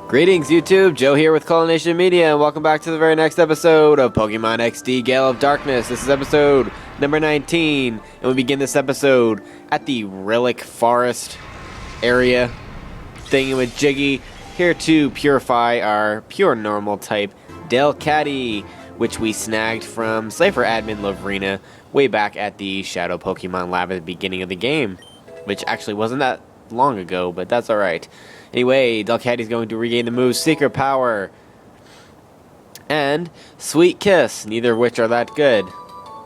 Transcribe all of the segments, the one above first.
Greetings YouTube, Joe here with Culination Media, and welcome back to the very next episode of Pokemon XD Gale of Darkness. This is episode number 19, and we begin this episode at the Relic Forest area thingamajiggy, here to purify our pure normal type Delcatty, which we snagged from Cypher admin Lovrina way back at the Shadow Pokemon Lab at the beginning of the game, which actually wasn't that long ago, but that's alright. Anyway, Delcatty's going to regain the moves Secret Power and Sweet Kiss, neither of which are that good.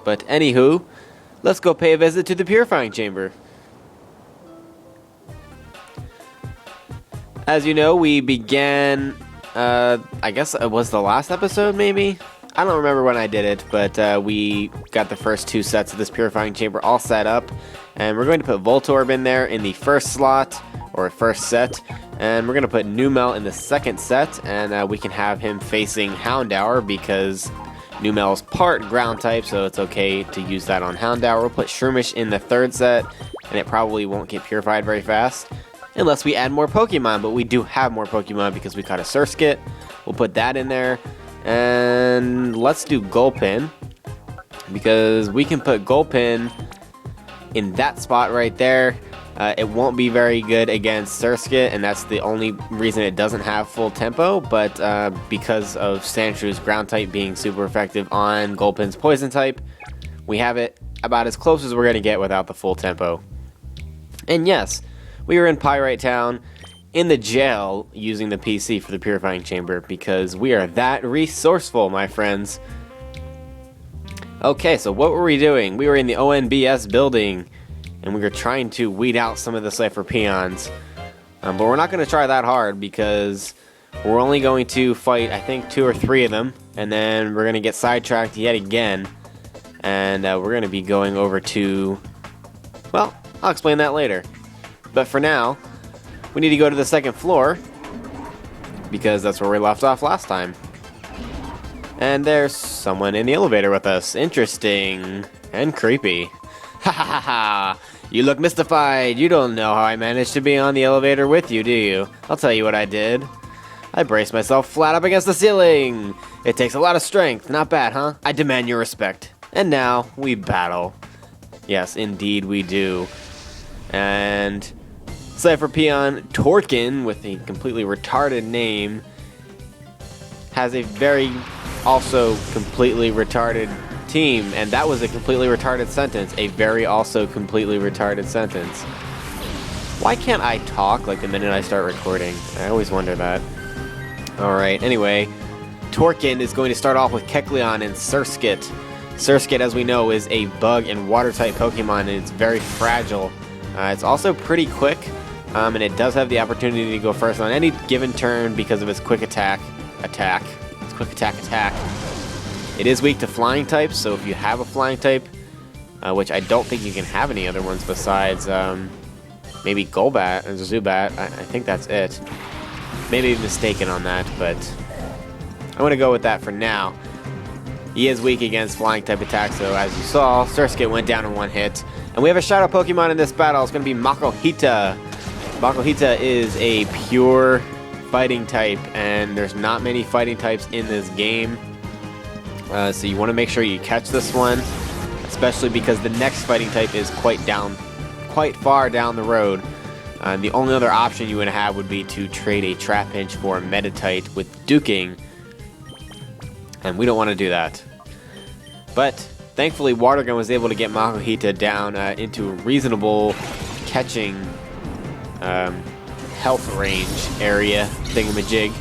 But anywho, let's go pay a visit to the Purifying Chamber. As you know, we began, I guess it was the last episode maybe? I don't remember when I did it, but we got the first two sets of this Purifying Chamber all set up. And we're going to put Voltorb in there in the first slot, or first set. And we're going to put Numel in the second set, and we can have him facing Houndour because Numel's part ground type, so it's okay to use that on Houndour. We'll put Shroomish in the third set, and it probably won't get purified very fast unless we add more Pokemon, but we do have more Pokemon because we caught a Surskit. We'll put that in there, and let's do Gulpin because we can put Gulpin in that spot right there. It won't be very good against Surskit, and that's the only reason it doesn't have full tempo, but because of Sandshrews ground type being super effective on Gulpin's poison type, we have it about as close as we're going to get without the full tempo. And yes, we were in Pyrite Town in the jail using the PC for the Purifying Chamber because we are that resourceful, my friends. Okay, so what were we doing? We were in the ONBS building, and we were trying to weed out some of the Cypher peons. But we're not going to try that hard because we're only going to fight, I think, 2 or 3 of them. And then we're going to get sidetracked yet again. And we're going to be going over to... well, I'll explain that later. But for now, we need to go to the second floor because that's where we left off last time. And there's someone in the elevator with us. Interesting. And creepy. Ha ha ha ha! You look mystified. You don't know how I managed to be on the elevator with you, do you? I'll tell you what I did. I braced myself flat up against the ceiling. It takes a lot of strength. Not bad, huh? I demand your respect. And now, we battle. Yes, indeed we do. And Cypher Peon Torkin, with a completely retarded name, has a very also completely retarded team, and that was a completely retarded sentence. A very also completely retarded sentence. Why can't I talk like the minute I start recording? I always wonder that. Alright, anyway, Torkin is going to start off with Kecleon and Surskit. Surskit, as we know, is a bug and water type Pokemon, and it's very fragile. It's also pretty quick, and it does have the opportunity to go first on any given turn because of its quick attack. Its quick attack. It is weak to flying types, so if you have a flying type, which I don't think you can have any other ones besides maybe Golbat and Zubat, I think that's it. Maybe mistaken on that, but I'm going to go with that for now. He is weak against flying type attacks, so as you saw, Surskit went down in one hit. And we have a Shadow Pokemon in this battle. It's going to be Makuhita. Makuhita is a pure fighting type, and there's not many fighting types in this game. So you want to make sure you catch this one, especially because the next fighting type is quite far down the road. The only other option you would have would be to trade a Trapinch for a Meditite with Duking, and we don't want to do that. But thankfully, Water Gun was able to get Makuhita down into a reasonable catching health range area thingamajig.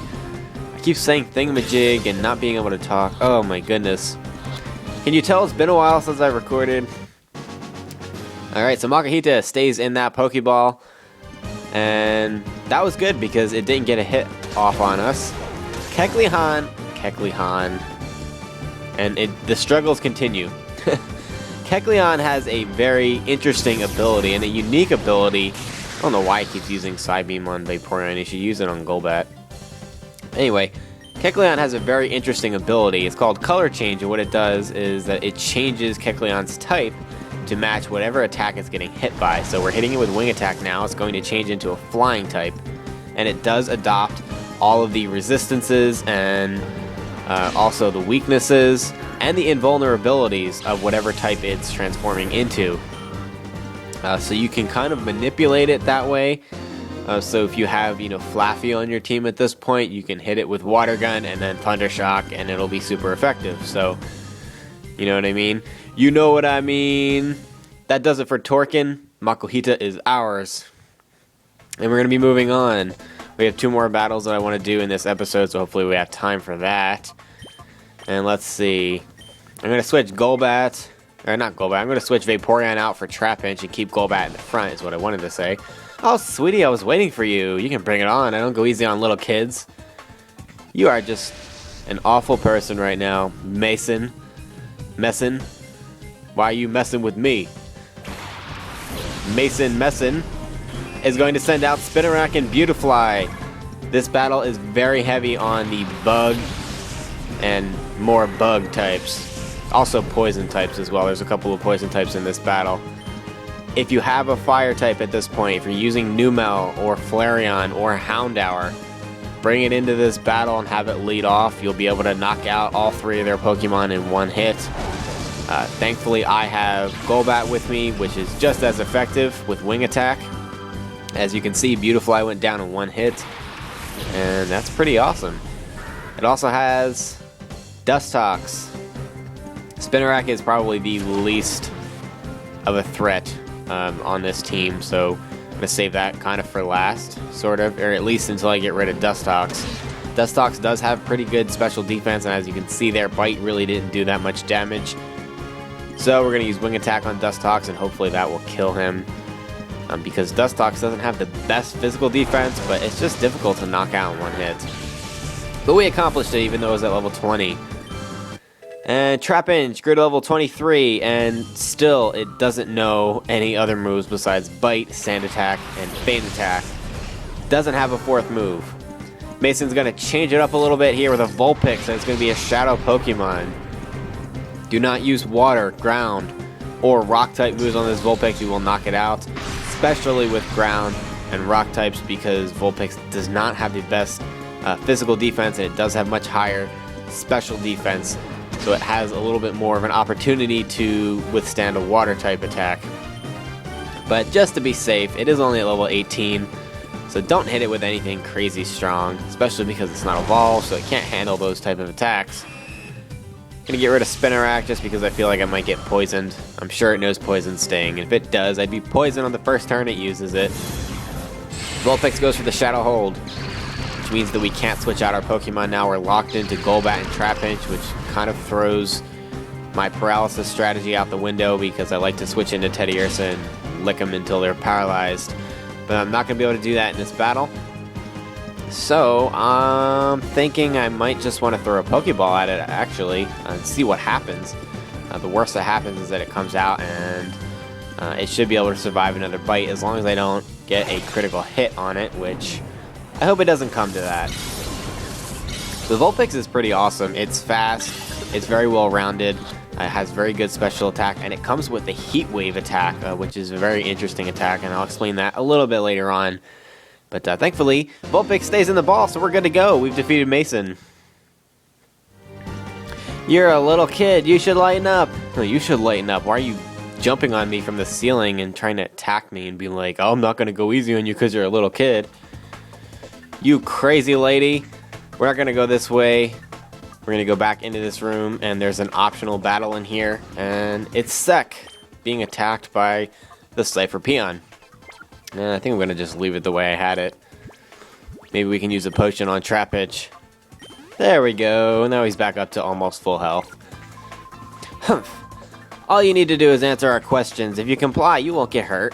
I keep saying thingamajig and not being able to talk. Oh my goodness. Can you tell it's been a while since I recorded? Alright, so Makuhita stays in that Pokeball. And that was good because it didn't get a hit off on us. Kecleon. And the struggles continue. Kecleon has a very interesting ability and a unique ability. I don't know why he keeps using Psybeam on Vaporeon. He should use it on Golbat. Anyway, Kecleon has a very interesting ability. It's called Color Change, and what it does is that it changes Kecleon's type to match whatever attack it's getting hit by. So we're hitting it with Wing Attack now. It's going to change into a Flying type, and it does adopt all of the resistances and also the weaknesses and the invulnerabilities of whatever type it's transforming into. So you can kind of manipulate it that way. So if you have, Flaffy on your team at this point, you can hit it with Water Gun and then Thunder Shock, and it'll be super effective. So, you know what I mean? You know what I mean? That does it for Torkin. Makuhita is ours. And we're going to be moving on. We have 2 more battles that I want to do in this episode, so hopefully we have time for that. And let's see. I'm going to switch Golbat. Or not Golbat. I'm going to switch Vaporeon out for Trapinch and keep Golbat in the front is what I wanted to say. Oh, sweetie, I was waiting for you. You can bring it on. I don't go easy on little kids. You are just an awful person right now. Mason. Messin. Why are you messing with me? Mason Messin is going to send out Spinarak and Beautifly. This battle is very heavy on the bug and more bug types. Also poison types as well. There's a couple of poison types in this battle. If you have a fire type at this point, if you're using Numel or Flareon or Houndour, bring it into this battle and have it lead off. You'll be able to knock out all 3 of their Pokemon in one hit. Thankfully, I have Golbat with me, which is just as effective with Wing Attack. As you can see, Beautifly went down in one hit, and that's pretty awesome. It also has Dustox. Spinarak is probably the least of a threat on this team, so I'm going to save that kind of for last, sort of, or at least until I get rid of Dustox. Dustox does have pretty good special defense, and as you can see there, Bite really didn't do that much damage. So we're going to use Wing Attack on Dustox, and hopefully that will kill him. Because Dustox doesn't have the best physical defense, but it's just difficult to knock out in one hit. But we accomplished it, even though it was at level 20. And Trapinch grew to level 23, and still it doesn't know any other moves besides Bite, Sand Attack, and Feint Attack. Doesn't have a 4th move. Mason's going to change it up a little bit here with a Vulpix, so it's going to be a Shadow Pokemon. Do not use Water, Ground, or Rock-type moves on this Vulpix. You will knock it out, especially with Ground and Rock types, because Vulpix does not have the best physical defense, and it does have much higher special defense. So it has a little bit more of an opportunity to withstand a Water-type attack. But just to be safe, it is only at level 18, so don't hit it with anything crazy strong, especially because it's not evolved, so it can't handle those type of attacks. Gonna get rid of Spinarak just because I feel like I might get poisoned. I'm sure it knows Poison Sting, and if it does, I'd be poisoned on the first turn it uses it. Vulpix goes for the Shadow Hold, which means that we can't switch out our Pokemon now. We're locked into Golbat and Trapinch, which kind of throws my paralysis strategy out the window because I like to switch into Teddiursa and lick them until they're paralyzed. But I'm not going to be able to do that in this battle. So, I'm thinking I might just want to throw a Pokeball at it, actually, and see what happens. The worst that happens is that it comes out, and it should be able to survive another bite as long as I don't get a critical hit on it, which I hope it doesn't come to that. The Vulpix is pretty awesome. It's fast, it's very well-rounded, it has very good special attack, and it comes with the Heat Wave attack, which is a very interesting attack, and I'll explain that a little bit later on. But thankfully, Vulpix stays in the ball, so we're good to go. We've defeated Mason. You're a little kid. You should lighten up. No, you should lighten up. Why are you jumping on me from the ceiling and trying to attack me and be like, oh, I'm not going to go easy on you because you're a little kid. You crazy lady. We're not going to go this way. We're going to go back into this room, and there's an optional battle in here, and it's Sek being attacked by the Cypher Peon. I think I'm going to just leave it the way I had it. Maybe we can use a potion on Trapinch. There we go. Now he's back up to almost full health. Humph. All you need to do is answer our questions. If you comply, you won't get hurt.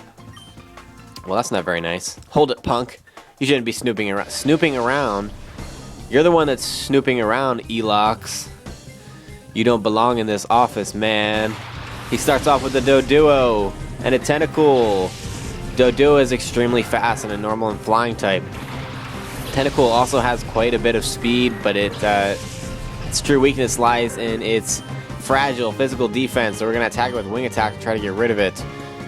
Well, that's not very nice. Hold it, punk. You shouldn't be snooping around. Snooping around? You're the one that's snooping around, Elox. You don't belong in this office, man. He starts off with a Doduo and a Tentacool. Doduo is extremely fast and a normal and flying type. Tentacool also has quite a bit of speed, but its true weakness lies in its fragile physical defense, so we're going to attack it with Wing Attack to try to get rid of it.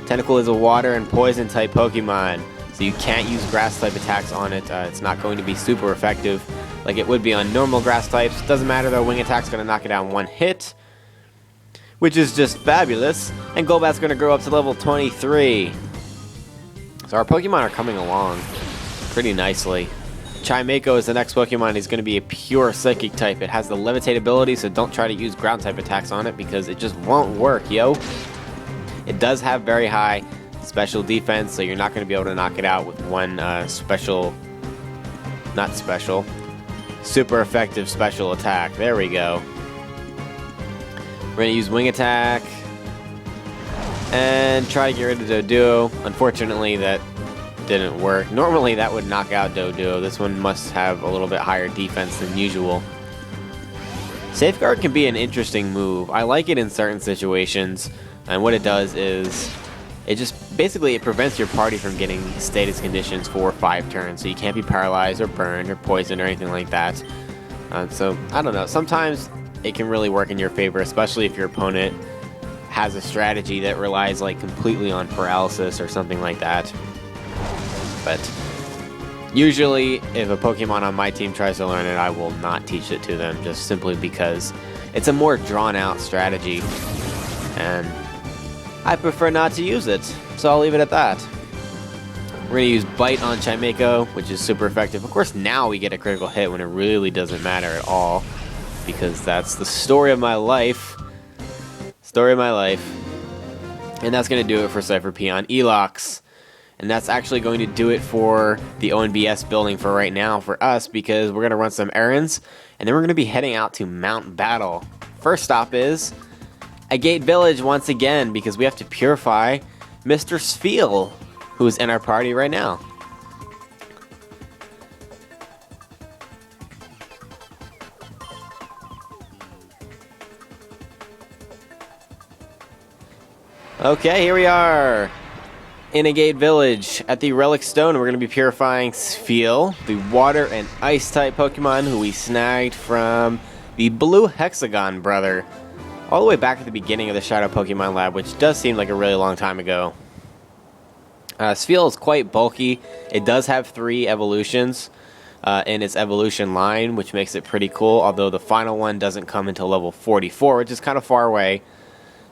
Tentacool is a water and poison type Pokemon, So you can't use grass type attacks on it. It's not going to be super effective like it would be on normal grass types. Doesn't matter though, wing attack's going to knock it down one hit, which is just fabulous. And Golbat's going to grow up to level 23. So our Pokemon are coming along pretty nicely. Chimeiko is the next Pokemon. He's going to be a pure Psychic type. It has the Levitate ability, so don't try to use ground type attacks on it because it just won't work, yo. It does have very high special defense, so you're not going to be able to knock it out with one super effective special attack. There we go. We're going to use Wing Attack and try to get rid of Doduo. Unfortunately, that didn't work. Normally that would knock out Doduo. This one must have a little bit higher defense than usual. Safeguard can be an interesting move. I like it in certain situations, and what it does is it just basically it prevents your party from getting status conditions for 5 turns, so you can't be paralyzed or burned or poisoned or anything like that. So I don't know, sometimes it can really work in your favor, especially if your opponent has a strategy that relies like completely on paralysis or something like that. But usually if a Pokemon on my team tries to learn it, I will not teach it to them, just simply because it's a more drawn out strategy and I prefer not to use it, so I'll leave it at that. We're going to use Bite on Chimeiko, which is super effective. Of course, now we get a critical hit when it really doesn't matter at all, because that's the story of my life. Story of my life. And that's going to do it for Cypher Peon Elox. And that's actually going to do it for the ONBS building for right now for us, because we're going to run some errands, and then we're going to be heading out to Mount Battle. First stop is Agate Village once again, because we have to purify Mr. Spheal, who is in our party right now. Okay, here we are in Agate Village at the Relic Stone. We're going to be purifying Spheal, the water and ice type Pokemon who we snagged from the Blue Hexagon brother all the way back at the beginning of the Shadow Pokemon Lab, which does seem like a really long time ago. Spheal is quite bulky. It does have 3 evolutions in its evolution line, which makes it pretty cool, although the final one doesn't come until level 44, which is kind of far away.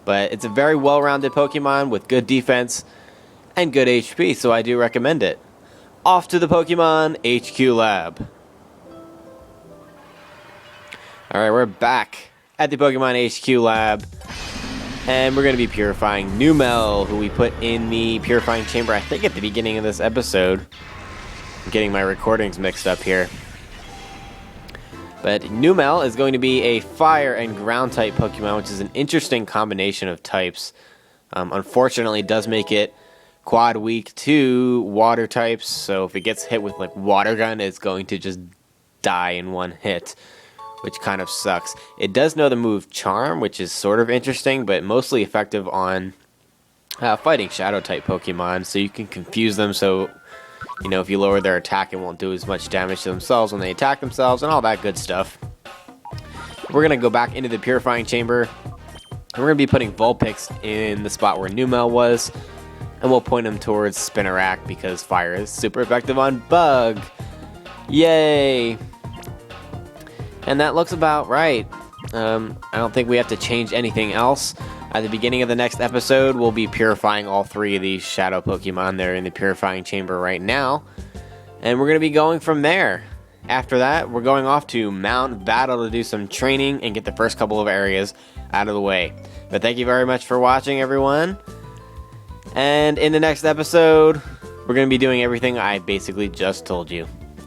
But it's a very well-rounded Pokemon with good defense and good HP, so I do recommend it. Off to the Pokemon HQ Lab. Alright, we're back at the Pokemon HQ Lab, and we're going to be purifying Numel, who we put in the purifying chamber, I think at the beginning of this episode. I'm getting my recordings mixed up here. But Numel is going to be a fire and ground type Pokemon, which is an interesting combination of types. Unfortunately, it does make it quad weak to water types, so if it gets hit with like Water Gun, it's going to just die in one hit, which kind of sucks. It does know the move Charm, which is sort of interesting, but mostly effective on fighting Shadow type Pokemon, so you can confuse them, so you know, if you lower their attack, it won't do as much damage to themselves when they attack themselves, and all that good stuff. We're going to go back into the purifying chamber, and we're going to be putting Vulpix in the spot where Numel was, and we'll point him towards Spinarak, because fire is super effective on Bug. Yay! And that looks about right. I don't think we have to change anything else. At the beginning of the next episode, we'll be purifying all 3 of these Shadow Pokemon. They're in the purifying chamber right now. And we're going to be going from there. After that, we're going off to Mount Battle to do some training and get the first couple of areas out of the way. But thank you very much for watching, everyone. And in the next episode, we're going to be doing everything I basically just told you.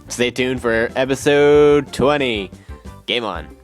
Stay tuned for episode 20. Game on.